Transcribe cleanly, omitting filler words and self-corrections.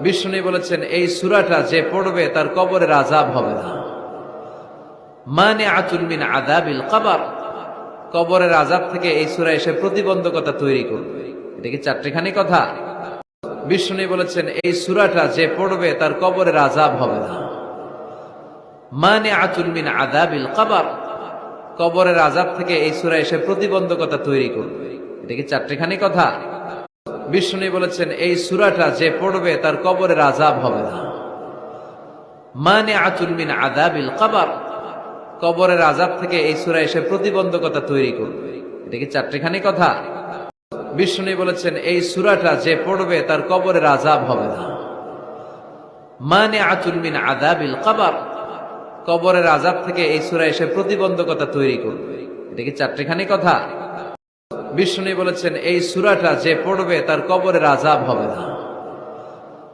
বিষ্ণু বলেছেন এই সূরাটা যে পড়বে তার কবরের আযাব হবে না। মানিআতুন মিন আযাবিল কবর, কবরের আযাব থেকে এই সূরা এসে প্রতিবন্ধকতা তৈরি করবে। এটা কি চারটিখানি কথা? বিষ্ণু বলেছেন এই সূরাটা যে পড়বে তার কবরের আযাব হবে না। মানিআতুন মিন আযাবিল কবর, কবরের আযাব থেকে এই সূরা এসে প্রতিবন্ধকতা তৈরি করবে। এটা কি চারটিখানি কথা? বিষ্ণু বলেছেন এই সূরাটা যে পড়বে তার কবরের আযাব হবে না। মানিআতুন মিন আযাবিল কবর, কবরের আযাব থেকে এই সূরা এসে প্রতিবন্ধকতা তৈরি করবে। এটা কি চারটিখানি কথা? বিষ্ণু বলেছেন এই সূরাটা যে পড়বে তার কবরের আযাব হবে না। মানিআতুন মিন আযাবিল কবর, কবরের আযাব থেকে এই সূরা এসে প্রতিবন্ধকতা তৈরি করবে। এটা কি চারটিখানি কথা? বিষ্ণু বলেছেন এই সূরাটা যে পড়বে তার কবরের আযাব হবে না।